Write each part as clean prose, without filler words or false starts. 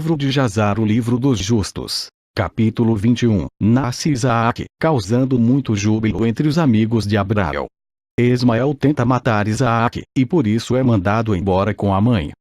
Livro de Jazar, o livro dos justos. Capítulo 21. Nasce Isaque, causando muito júbilo entre os amigos de Abraão. Ismael tenta matar Isaque, e por isso é mandado embora com a mãe.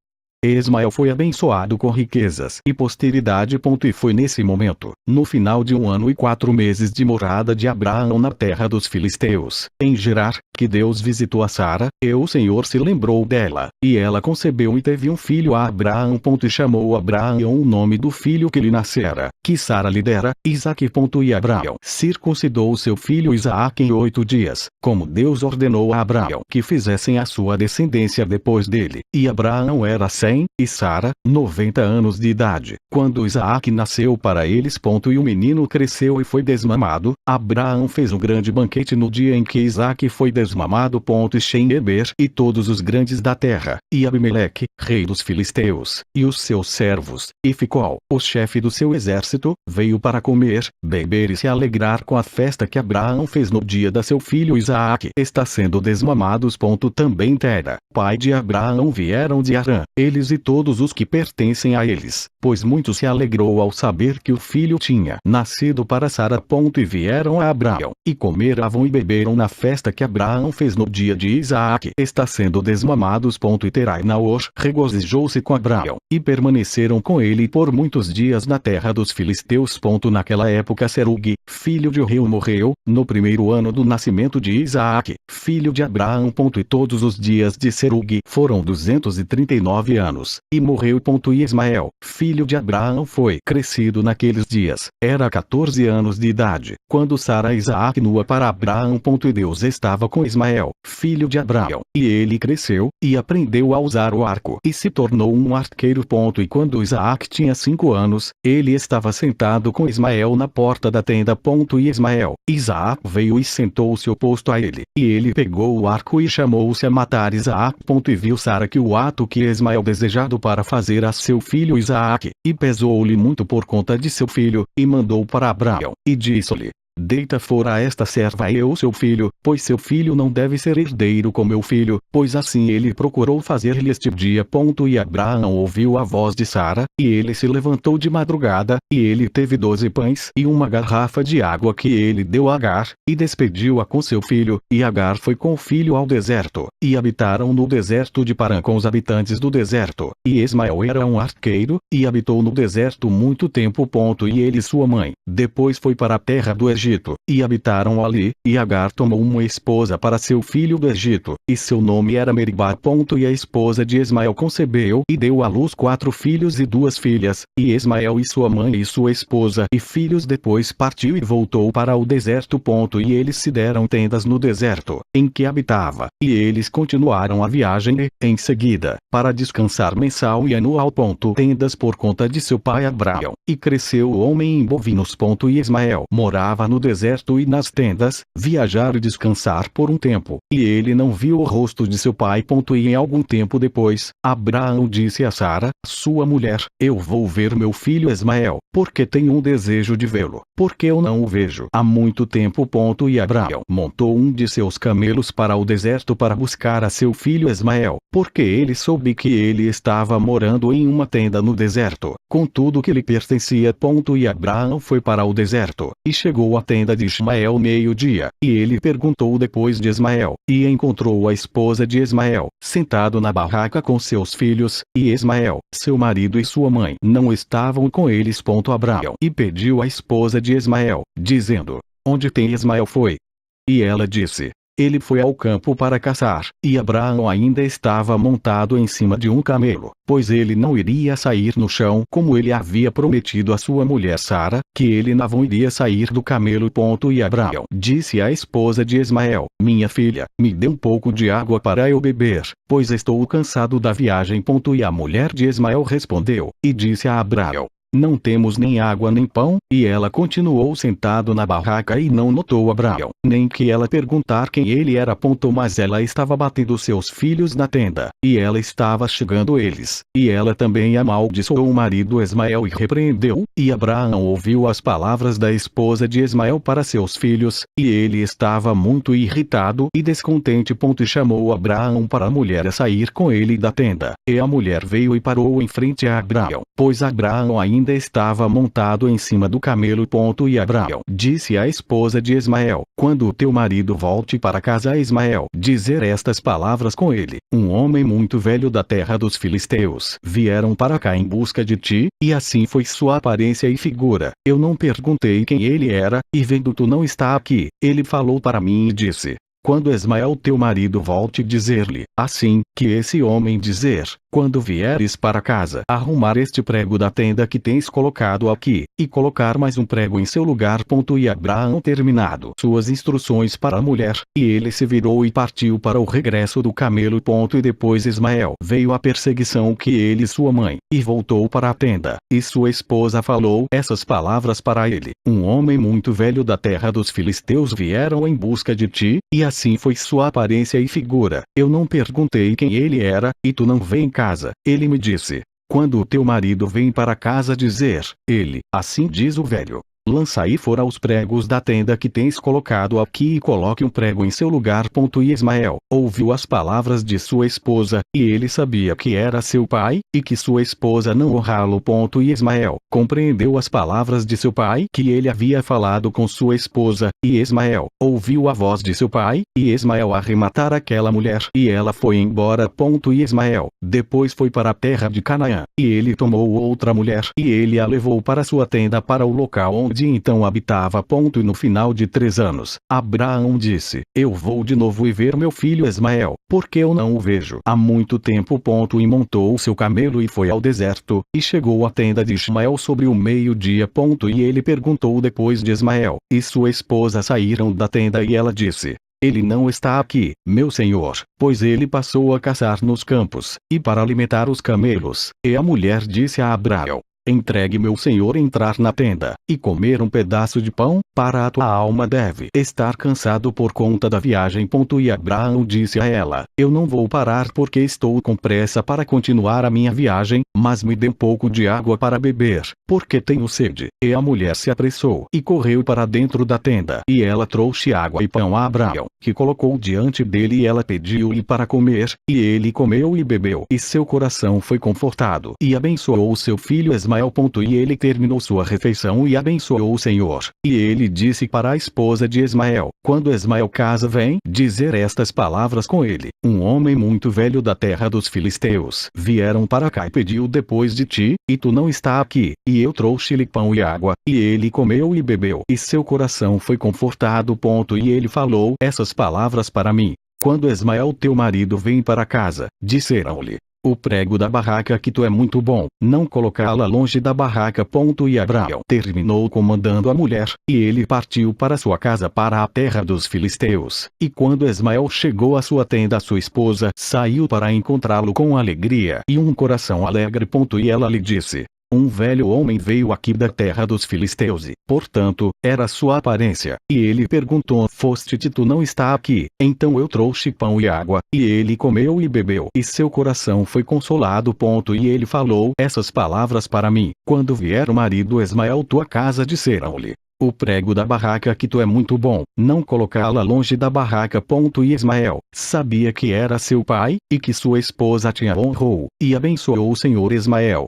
Ismael foi abençoado com riquezas e posteridade. E foi nesse momento, no final de 1 ano e 4 meses de morada de Abraão na terra dos filisteus, em Gerar, que Deus visitou a Sara, e o Senhor se lembrou dela, e ela concebeu e teve um filho a Abraão. E chamou Abraão o nome do filho que lhe nascera, que Sara lhe dera, Isaque. E Abraão circuncidou seu filho Isaque em 8 dias, como Deus ordenou a Abraão que fizessem a sua descendência depois dele, e Abraão era 100, e Sara, 90 anos de idade, quando Isaque nasceu para eles. E o menino cresceu e foi desmamado. Abraão fez um grande banquete no dia em que Isaque foi desmamado. Shem-Eber e todos os grandes da terra, e Abimeleque, rei dos filisteus, e os seus servos, e Ficol, o chefe do seu exército, veio para comer, beber e se alegrar com a festa que Abraão fez no dia da seu filho Isaque está sendo desmamados. Também Tera, pai de Abraão, vieram de Harã, eles e todos os que pertencem a eles, pois muito se alegrou ao saber que o filho tinha nascido para Sara. E vieram a Abraão, e comeram e beberam na festa que Abraão fez no dia de Isaque está sendo desmamados. E Terai e Naor regozijou-se com Abraão, e permaneceram com ele por muitos dias na terra dos filisteus. Naquela época Serugue, filho de Reu, morreu, no primeiro ano do nascimento de Isaque, filho de Abraão. E todos os dias de Serugue foram 239 anos, e morreu. E Ismael, filho de Abraão, foi crescido naqueles dias, era 14 anos de idade, quando Sara Isaque nua para Abraão. E Deus estava com Ismael, filho de Abraão, e ele cresceu, e aprendeu a usar o arco, e se tornou um arqueiro. E quando Isaque tinha 5 anos, ele estava sentado com Ismael na porta da tenda. E Isaque veio e sentou-se oposto a ele, e ele pegou o arco e chamou-se a matar Isaque. E viu Sara que o ato que Ismael desejado para fazer a seu filho Isaque, e pesou-lhe muito por conta de seu filho, e mandou para Abraão, e disse-lhe: deita fora esta serva e seu filho, pois seu filho não deve ser herdeiro com meu filho, pois assim ele procurou fazer-lhe este dia. E Abraão ouviu a voz de Sara, e ele se levantou de madrugada, e ele teve 12 pães e uma garrafa de água que ele deu a Agar, e despediu-a com seu filho, e Agar foi com o filho ao deserto, e habitaram no deserto de Parã com os habitantes do deserto, e Ismael era um arqueiro, e habitou no deserto muito tempo. E ele e sua mãe, depois foi para a terra do Egito, e habitaram ali, e Agar tomou uma esposa para seu filho do Egito, e seu nome era Meribá. E a esposa de Ismael concebeu e deu à luz 4 filhos e 2 filhas, e Ismael e sua mãe e sua esposa e filhos depois partiu e voltou para o deserto. E eles se deram tendas no deserto, em que habitava, e eles continuaram a viagem e, em seguida, para descansar mensal e anual. Tendas por conta de seu pai Abraão, e cresceu o homem em bovinos. E Ismael morava no deserto e nas tendas, viajar e descansar por um tempo, e ele não viu o rosto de seu pai. E em algum tempo depois, Abraão disse a Sara, sua mulher: eu vou ver meu filho Ismael, porque tenho um desejo de vê-lo, porque eu não o vejo há muito tempo. E Abraão montou um de seus camelos para o deserto para buscar a seu filho Ismael, porque ele soube que ele estava morando em uma tenda no deserto, com tudo que lhe pertencia. E Abraão foi para o deserto, e chegou à tenda de Ismael meio-dia, e ele perguntou depois de Ismael, e encontrou a esposa de Ismael, sentado na barraca com seus filhos, e Ismael, seu marido e sua mãe não estavam com eles. Abraão e pediu a esposa de Ismael, dizendo: onde tem Ismael foi? E ela disse: ele foi ao campo para caçar. E Abraão ainda estava montado em cima de um camelo, pois ele não iria sair no chão como ele havia prometido à sua mulher Sara, que ele não iria sair do camelo. E Abraão disse à esposa de Ismael: minha filha, me dê um pouco de água para eu beber, pois estou cansado da viagem. E a mulher de Ismael respondeu, e disse a Abraão: não temos nem água nem pão, e ela continuou sentado na barraca e não notou Abraão, nem que ela perguntar quem ele era. Mas ela estava batendo seus filhos na tenda, e ela estava chegando eles, e ela também amaldiçoou o marido Ismael e repreendeu, e Abraão ouviu as palavras da esposa de Ismael para seus filhos, e ele estava muito irritado e descontente. E chamou Abraão para a mulher a sair com ele da tenda, e a mulher veio e parou em frente a Abraão, pois Abraão ainda estava montado em cima do camelo. E Abraão disse à esposa de Ismael: quando o teu marido volte para casa, Ismael dizer estas palavras com ele: um homem muito velho da terra dos filisteus vieram para cá em busca de ti, e assim foi sua aparência e figura. Eu não perguntei quem ele era, e vendo tu não está aqui, ele falou para mim e disse: quando Ismael teu marido volte, dizer-lhe assim, que esse homem dizer: quando vieres para casa, arrumar este prego da tenda que tens colocado aqui, e colocar mais um prego em seu lugar. E Abraão terminado suas instruções para a mulher, e ele se virou e partiu para o regresso do camelo. E depois Ismael veio a perseguição que ele e sua mãe, e voltou para a tenda, e sua esposa falou essas palavras para ele: um homem muito velho da terra dos filisteus vieram em busca de ti, e assim foi sua aparência e figura. Eu não perguntei quem ele era, e tu não vem em casa. Ele me disse: quando o teu marido vem para casa, dizer ele: assim diz o velho, lança aí fora os pregos da tenda que tens colocado aqui e coloque um prego em seu lugar. E Ismael ouviu as palavras de sua esposa, e ele sabia que era seu pai, e que sua esposa não honrá-lo. E Ismael compreendeu as palavras de seu pai que ele havia falado com sua esposa, e Ismael ouviu a voz de seu pai, e Ismael arrematar aquela mulher, e ela foi embora. E Ismael depois foi para a terra de Canaã, e ele tomou outra mulher, e ele a levou para sua tenda, para o local onde então habitava. E no final de 3 anos, Abraão disse: eu vou de novo e ver meu filho Ismael, porque eu não o vejo há muito tempo. E montou o seu camelo e foi ao deserto, e chegou à tenda de Ismael sobre o meio-dia. E ele perguntou depois de Ismael e sua esposa saíram da tenda, e ela disse: ele não está aqui, meu senhor, pois ele passou a caçar nos campos, e para alimentar os camelos. E a mulher disse a Abraão: entregue meu senhor entrar na tenda, e comer um pedaço de pão, para a tua alma deve estar cansado por conta da viagem. E Abraão disse a ela: eu não vou parar porque estou com pressa para continuar a minha viagem, mas me dê um pouco de água para beber, porque tenho sede. E a mulher se apressou e correu para dentro da tenda, e ela trouxe água e pão a Abraão, que colocou diante dele, e ela pediu-lhe para comer, e ele comeu e bebeu, e seu coração foi confortado, e abençoou seu filho Ismael. E ele terminou sua refeição e abençoou o Senhor. E ele disse para a esposa de Ismael: quando Ismael casa, vem dizer estas palavras com ele: um homem muito velho da terra dos filisteus vieram para cá e pediu depois de ti, e tu não está aqui, e eu trouxe-lhe pão e água, e ele comeu e bebeu, e seu coração foi confortado. E ele falou essas palavras para mim: quando Ismael teu marido vem para casa, disseram-lhe: o prego da barraca que tu é muito bom, não colocá-la longe da barraca. E Abraão terminou comandando a mulher, e ele partiu para sua casa, para a terra dos filisteus. E quando Ismael chegou à sua tenda, sua esposa saiu para encontrá-lo com alegria e um coração alegre. E ela lhe disse: um velho homem veio aqui da terra dos filisteus, e, portanto, era sua aparência. E ele perguntou: foste-te, tu não está aqui? Então eu trouxe pão e água, e ele comeu e bebeu, e seu coração foi consolado. E ele falou essas palavras para mim: quando vier o marido Ismael tua casa, disseram-lhe: o prego da barraca que tu é muito bom, não colocá-la longe da barraca. E Ismael sabia que era seu pai, e que sua esposa tinha honrou, e abençoou o Senhor Ismael.